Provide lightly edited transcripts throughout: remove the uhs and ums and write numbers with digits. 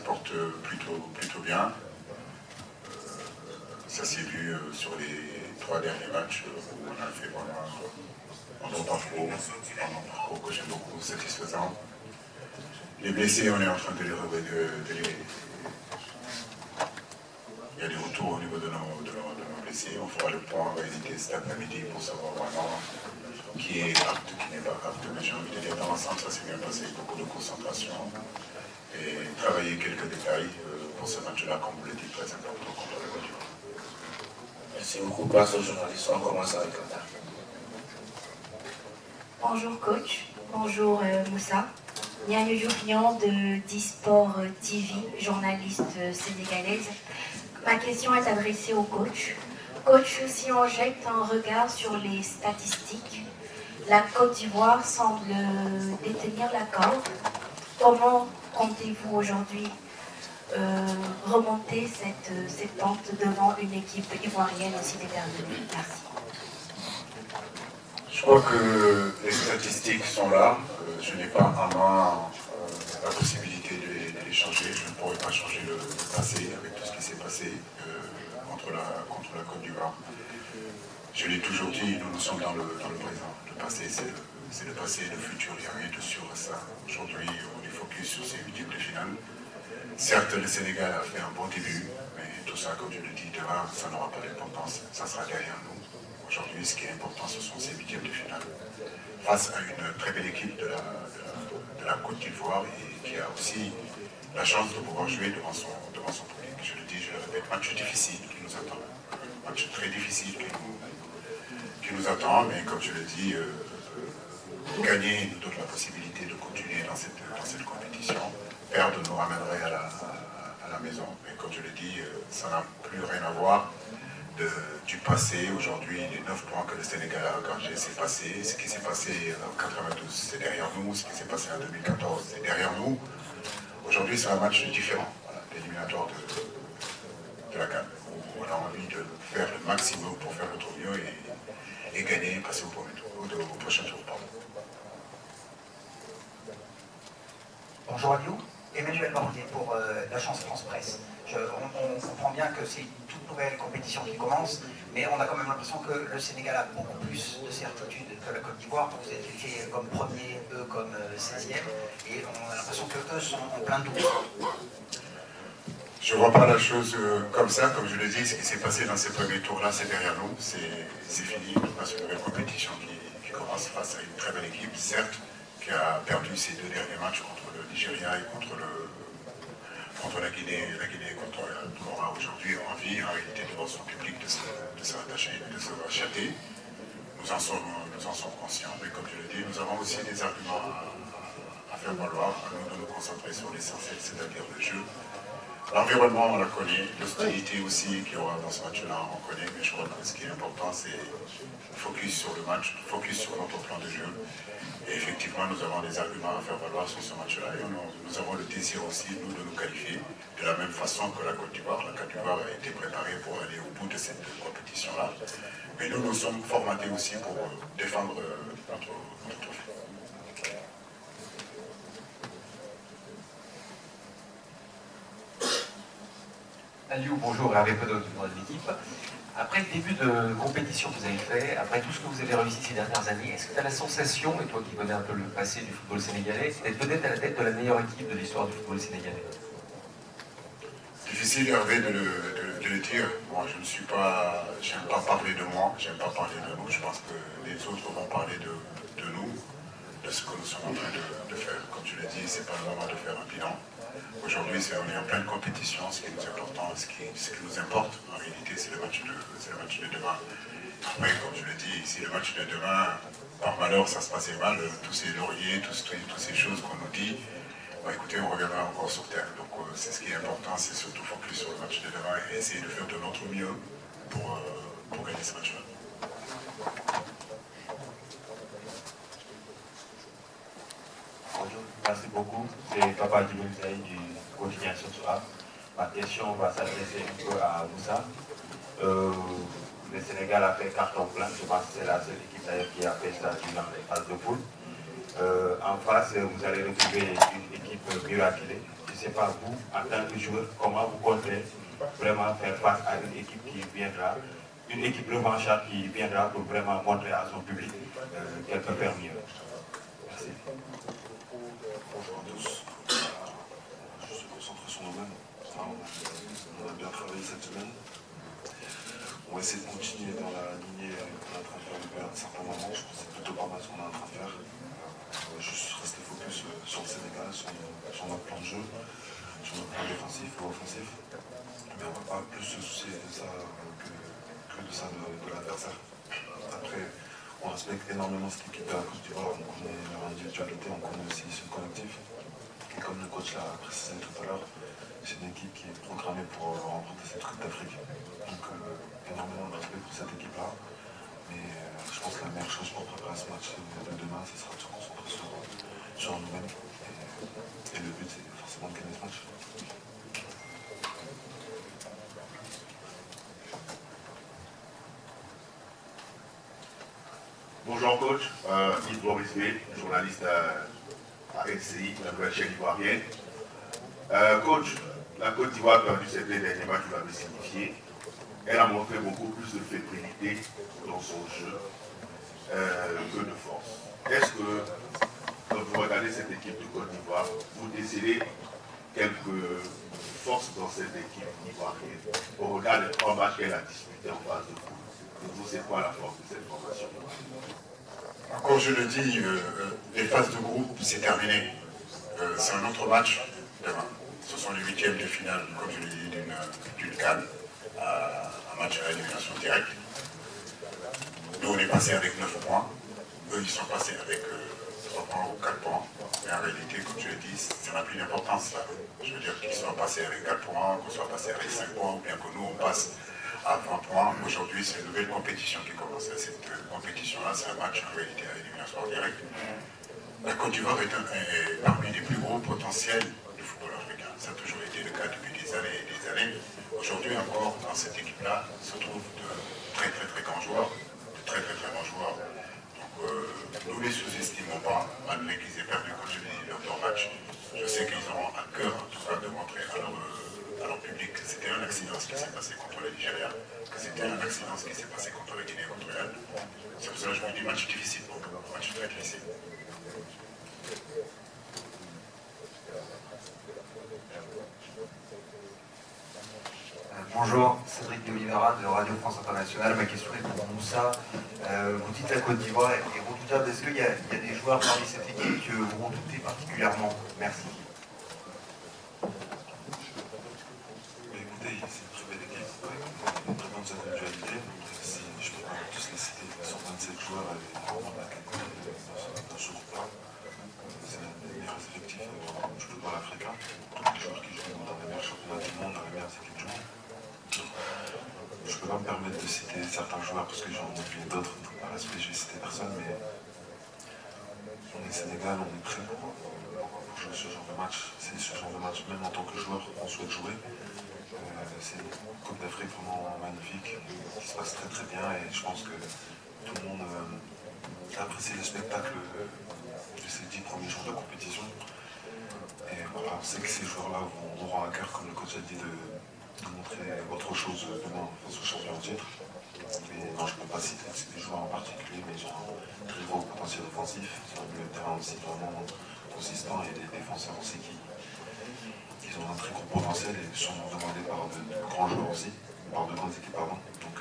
porte plutôt bien. Ça s'est vu sur les 3 derniers matchs où on a fait vraiment un bon parcours que j'aime beaucoup, satisfaisant. Les blessés, on est en train de les il y a des retours au niveau de nos blessés. On fera le point en réalité cet après-midi pour savoir vraiment qui est apte, qui n'est pas apte. Mais j'ai envie de dire, dans l'ensemble, ça s'est bien passé, beaucoup de concentration et travailler quelques détails pour ce match-là, comme vous l'avez dit, très important contre le Côte d'Ivoire. Merci beaucoup. Place aux journalistes. On commence avec Kanda. Bonjour coach, bonjour Moussa. Niani Jourian de Disport TV, journaliste sénégalaise. Ma question est adressée au coach. Coach, si on jette un regard sur les statistiques, la Côte d'Ivoire semble détenir la corde. Comment comptez-vous aujourd'hui remonter cette pente devant une équipe ivoirienne aussi déterminée? Merci. Je crois que les statistiques sont là. Je n'ai pas en main la possibilité de les changer. Je ne pourrais pas changer le passé avec tout ce qui s'est passé contre la Côte d'Ivoire. Je l'ai toujours dit, nous sommes dans le présent. Le passé, c'est le passé et le futur. Il n'y a rien de sûr à ça. Aujourd'hui, on est focus sur ces 8e de finale. Certes, le Sénégal a fait un bon début, mais tout ça, comme je le dis, demain, ça n'aura pas d'importance. Ça sera derrière nous. Aujourd'hui, ce qui est important, ce sont ces 8e de finale. Face à une très belle équipe de la Côte d'Ivoire et qui a aussi la chance de pouvoir jouer devant son public. Je le dis, je le répète, match difficile qui nous attend. Match très difficile qui nous attend, mais comme je le dis, gagner nous donne la possibilité de continuer dans cette compétition. Perdre nous ramènerait à la maison. Mais comme je le dis, ça n'a plus rien à voir du passé. Aujourd'hui, les 9 points que le Sénégal a engagés, c'est passé. Ce qui s'est passé en 92, c'est derrière nous. Ce qui s'est passé en 2014, c'est derrière nous. Aujourd'hui, c'est un match différent, voilà, l'éliminatoire de la CAN. On a envie de faire le maximum pour faire notre mieux et gagner et passer au prochain tour. Bonjour Aliou, Emmanuel Bordier pour l'agence France Presse. On comprend bien que c'est une toute nouvelle compétition qui commence, mais on a quand même l'impression que le Sénégal a beaucoup plus de certitude que la Côte d'Ivoire. Vous êtes fait comme premier, eux comme 16e, et on a l'impression qu'eux sont en plein doute. Je ne vois pas la chose comme ça, comme je le dis, ce qui s'est passé dans ces premiers tours-là, c'est derrière nous, c'est fini. On passe une nouvelle compétition qui commence face à une très belle équipe, certes, qui a perdu ses 2 derniers matchs contre le Nigeria et contre la Guinée. La Guinée aura aujourd'hui envie, en réalité, devant son public, de se rattacher, de se racheter. Nous en sommes conscients, mais comme je le dis, nous avons aussi des arguments à faire valoir, à nous de nous concentrer sur l'essentiel, c'est-à-dire le jeu. L'environnement, on la connaît, l'hostilité aussi qu'il y aura dans ce match-là, on connaît, mais je crois que ce qui est important, c'est focus sur le match, focus sur notre plan de jeu. Et effectivement, nous avons des arguments à faire valoir sur ce match-là. Et nous avons le désir aussi, nous, de nous qualifier de la même façon que la Côte d'Ivoire. La Côte d'Ivoire a été préparée pour aller au bout de cette compétition-là. Mais nous sommes formatés aussi pour défendre notre trophée. Aliou, bonjour, Hervé Pedot du de l'équipe. Après le début de compétition que vous avez fait, après tout ce que vous avez réussi ces dernières années, est-ce que tu as la sensation, et toi qui connais un peu le passé du football sénégalais, d'être peut-être à la tête de la meilleure équipe de l'histoire du football sénégalais? Difficile, Hervé, de le dire. Moi, je ne suis pas... J'aime pas parler de moi, j'aime pas parler de nous. Je pense que les autres vont parler de nous, de ce que nous sommes en train de faire. Comme je l'ai dit, c'est pas le moment de faire un bilan. Aujourd'hui, on est en pleine compétition. Ce qui nous est important, ce qui nous importe, en réalité, c'est le match de demain. Après, comme je le dis, si le match de demain, par malheur, ça se passait mal, tous ces lauriers, toutes ces choses qu'on nous dit, bah, écoutez, on reviendra encore sur terre. Donc, c'est ce qui est important, c'est surtout focus sur le match de demain et essayer de faire de notre mieux pour gagner ce match-là. Bonjour, merci beaucoup. C'est Papa Djibril du quotidien Sotura. Ma question va s'adresser un peu à Moussa. Le Sénégal a fait carton plein, je pense que c'est la seule équipe d'ailleurs qui a fait ça durant les phases de poule. En face, vous allez retrouver une équipe miraculée du sais pas, vous, en tant que joueur, comment vous comptez vraiment faire face à une équipe qui viendra, une équipe revancharde qui viendra pour vraiment montrer à son public qu'elle peut faire mieux. Merci. Bonjour à tous. Je se concentre sur nous-mêmes. On a bien travaillé cette semaine. On va essayer de continuer dans la lignée qu'on est en train de faire depuis un certain moment. Je pense que c'est plutôt pas mal ce qu'on est en train de faire. On va juste rester focus sur le Sénégal, sur notre plan de jeu, sur notre plan défensif ou offensif. Mais on ne va pas plus se soucier de ça que de ça de l'adversaire. Après, on respecte énormément cette équipe de la Côte d'Ivoire. On connaît leur individualité, on connaît aussi ce collectif. Et comme le coach l'a précisé tout à l'heure, c'est une équipe qui est programmée pour remporter cette Coupe d'Afrique. Donc énormément de respect pour cette équipe-là. Mais je pense que la meilleure chose pour préparer ce match de demain, ce sera de se concentrer sur nous-mêmes. Et le but, c'est forcément de gagner ce match. Bonjour coach, Yves Boris B, journaliste à LCI, la nouvelle chaîne ivoirienne. Coach, la Côte d'Ivoire a perdu ses deux derniers matchs, vous l'avez signifié. Elle a montré beaucoup plus de fébrilité dans son jeu que de force. Est-ce que, quand vous regardez cette équipe de Côte d'Ivoire, vous décelez quelques forces dans cette équipe ivoirienne au regard des 3 matchs qu'elle a disputés en phase de poule? Pour vous, c'est quoi la force de cette formation? Comme je le dis, les phases de groupe, c'est terminé. C'est un autre match demain. Ce sont les 8e de finale, comme je l'ai dit, d'une CAN, un match à élimination directe. Nous, on est passé avec 9 points. Eux, ils sont passés avec 3 points ou 4 points. Mais en réalité, comme je l'ai dit, ça n'a plus d'importance. Je veux dire qu'ils soient passés avec 4 points, qu'on soit passé avec 5 points, ou bien que nous, on passe à 20 points. Aujourd'hui, c'est une nouvelle compétition qui commence. Cette compétition-là, c'est un match en réalité à élimination directe. La Côte d'Ivoire est parmi les plus gros potentiels du football africain. Ça a toujours été le cas depuis des années et des années. Aujourd'hui encore, dans cette équipe-là, se trouvent de très grands joueurs, de très bons joueurs. Donc nous ne les sous-estimons pas, malgré qu'ils aient perdu, comme je l'ai dit, leur match. Je sais qu'ils auront à cœur, en tout cas, de montrer à leur public que c'était un accident ce qui s'est passé contre le Nigeria, que c'était un accident ce qui s'est passé contre le Guinée équatoriale. C'est pour ça que je vous dis match difficile pour nous, match très difficile. Bonjour, Cédric de Oliveira de Radio France Internationale. Ma question est pour Moussa. Vous dites la Côte d'Ivoire est redoutable. Est-ce qu'il y a des joueurs parmi cette équipe que vous redoutez particulièrement? Merci. Écoutez, c'est une très belle équipe, avec une très bonne individualité. Si je peux pas tous les citer, 127 joueurs avec vraiment la qualité dans ce groupe-là. C'est l'un des meilleurs effectifs du football africain. Tous les joueurs qui jouent dans les meilleurs championnats du monde, dans les meilleures équipes du monde. Je ne peux pas me permettre de citer certains joueurs parce que j'en ai oublié d'autres. Par respect, je vais citer personne, mais on est Sénégal, on est prêt pour jouer ce genre de match. C'est ce genre de match, même en tant que joueur, qu'on souhaite jouer. C'est une Coupe d'Afrique vraiment magnifique, qui se passe très bien, et je pense que tout le monde a apprécié le spectacle de ces 10 premiers jours de compétition. Et voilà, on sait que ces joueurs-là auront à cœur, comme le coach a dit, de montrer autre chose demain face au champion en titre. Et non, je ne peux pas citer des joueurs en particulier, mais ils ont un très gros potentiel offensif. C'est un milieu de terrain aussi vraiment consistant, et des défenseurs aussi qui ont un très gros potentiel et sont demandés par de grands joueurs aussi, par de grandes équipes pardon. Donc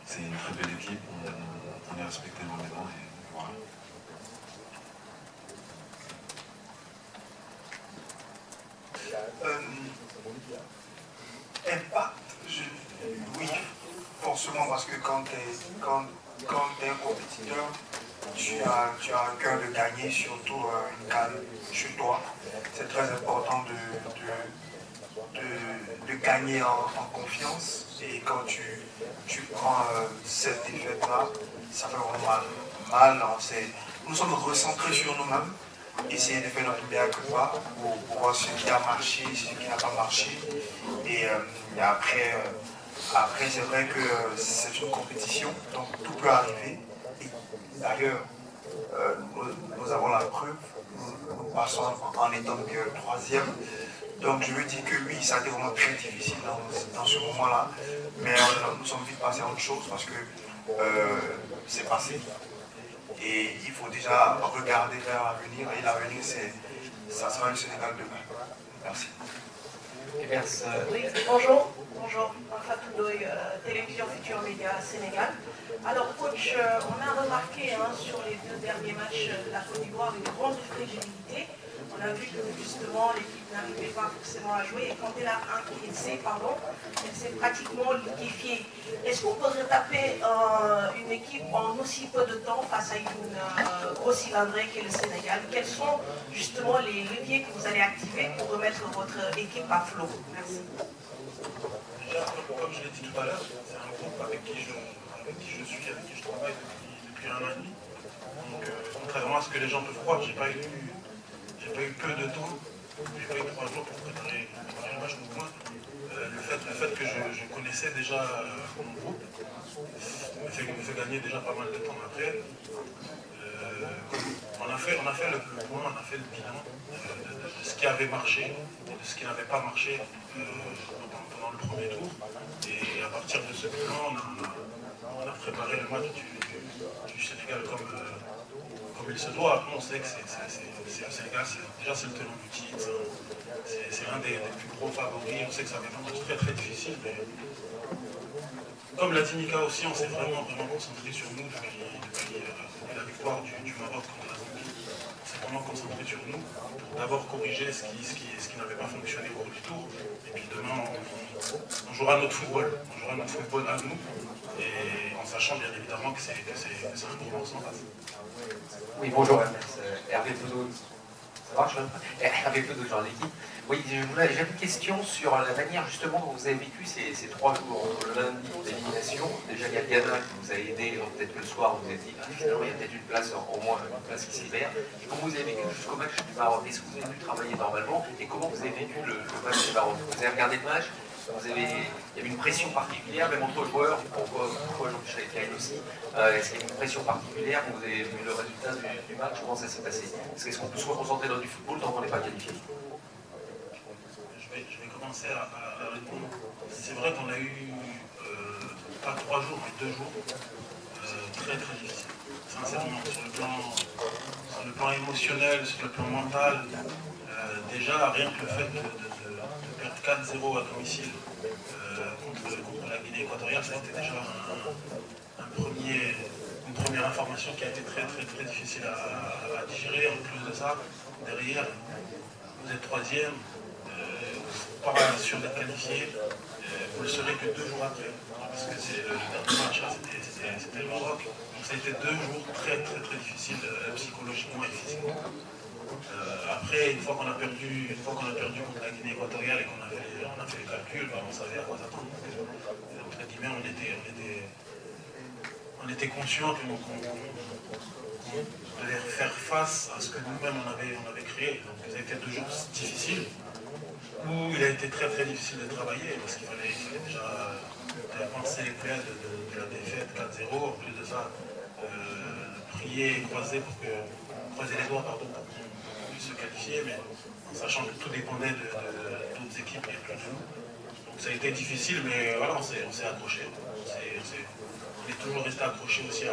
c'est une très belle équipe, on est respecté énormément et voilà. Impact, oui, forcément, parce que quand tu es un compétiteur, tu as un cœur de gagner, surtout une CAN chez toi. C'est très important de gagner en confiance. Et quand tu prends cette défaite-là, ça fait vraiment mal. Nous sommes recentrés sur nous-mêmes. Essayer de faire notre meilleur que pas pour voir ce qui a marché, ce qui n'a pas marché. Et après c'est vrai que c'est une compétition, donc tout peut arriver. Et d'ailleurs, nous avons la preuve, nous passant en étant que troisième. Donc je veux dire que oui, ça a été vraiment très difficile dans ce moment-là, mais nous sommes vite passés à autre chose parce que c'est passé. Et il faut déjà regarder vers l'avenir, et l'avenir, ça sera le Sénégal demain. Merci. Oui, bonjour. Bonjour, Fatou Ndoye, Télévision Futur Média Sénégal. Alors coach, on a remarqué sur les 2 derniers matchs de la Côte d'Ivoire une grande fragilité. On a vu que justement l'équipe n'arrivait pas forcément à jouer et quand elle a encaissé, elle s'est pratiquement liquéfiée. Est-ce qu'on peut retaper une équipe en aussi peu de temps face à une grosse cylindrée qui est le Sénégal? Quels sont justement les leviers que vous allez activer pour remettre votre équipe à flot? Merci. Déjà, comme je l'ai dit tout à l'heure, c'est un groupe avec qui je suis, avec qui je travaille depuis 1 an et demi. Donc, contrairement à ce que les gens peuvent croire, j'ai pas eu peu de temps, j'ai pas eu 3 jours pour préparer le match. Donc moi, le fait que je connaissais déjà mon groupe me fait gagner déjà pas mal de temps après. On a fait le point, on a fait le bilan de ce qui avait marché et de ce qui n'avait pas marché pendant le premier tour. Et à partir de ce bilan, on a préparé le match du Sénégal comme il se doit. Après, on sait que c'est le Sénégal, déjà c'est le tenant du titre, c'est l'un des plus gros favoris. On sait que ça va être un match très très difficile, mais comme l'a dit Mika aussi, on s'est vraiment concentré sur nous depuis la victoire du Maroc contre la Zambie. On s'est vraiment concentré sur nous pour d'abord corriger ce qui n'avait pas fonctionné au premier tour. Et puis demain, on jouera notre football. On jouera notre football à nous. Et en sachant bien évidemment que c'est un gros morceau en face. Oui, bonjour. Hervé Penaud. Ça marche, Hervé Penaud, genre l'équipe. Oui, j'avais une question sur la manière justement dont vous avez vécu ces 3 jours entre le lundi d'élimination. Déjà, il y a Ghana qui vous a aidé, peut-être que le soir vous vous êtes dit, finalement il y a peut-être une place, au moins une place qui s'est libère. Et comment vous avez vécu jusqu'au match du Maroc? Est-ce que vous avez pu travailler normalement? Et comment vous avez vécu le match du Maroc? Vous avez regardé le match? Il y avait une pression particulière, même entre joueurs, pourquoi Jean-Michel Caïn aussi. Est-ce qu'il y a une pression particulière? Vous avez vu le résultat du match, comment ça s'est passé? Est-ce qu'on peut se concentrer dans du football tant qu'on n'est pas qualifié? Je vais commencer à répondre. C'est vrai qu'on a eu pas 3 jours, mais 2 jours très très difficiles. Sincèrement, sur le plan émotionnel, sur le plan mental, déjà rien que le fait de perdre 4-0 à domicile contre la Guinée équatoriale, ça a été déjà une première information qui a été très très très difficile à digérer. En plus de ça, derrière, vous êtes 3e, pas sûr d'être qualifié, vous ne le serez que 2 jours après, parce que le dernier match c'était le Maroc. Donc ça a été 2 jours très très très difficiles psychologiquement et physiquement. Après, une fois qu'on a perdu contre la Guinée équatoriale et qu'on a fait les calculs, on savait à quoi s'attendre. Entre guillemets, on était conscient qu'on devait faire face à ce que nous-mêmes on avait créé. Donc ça a été 2 jours difficiles, où il a été très très difficile de travailler, parce qu'il fallait déjà penser les plaies de la défaite 4-0, en plus de ça, prier et croiser les doigts pour qu'on puisse se qualifier, mais en sachant que tout dépendait d'autres équipes et plus de nous. Donc ça a été difficile, mais voilà, on s'est accroché. On est toujours resté accroché aussi à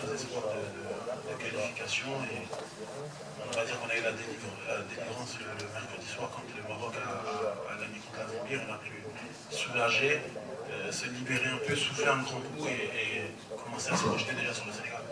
nos espoirs de qualification, et on va dire qu'on a eu la délivrance le mercredi soir quand le Maroc a gagné contre la Zambie. On a pu soulager, se libérer un peu, souffler un grand coup et commencer à se projeter déjà sur le Sénégal.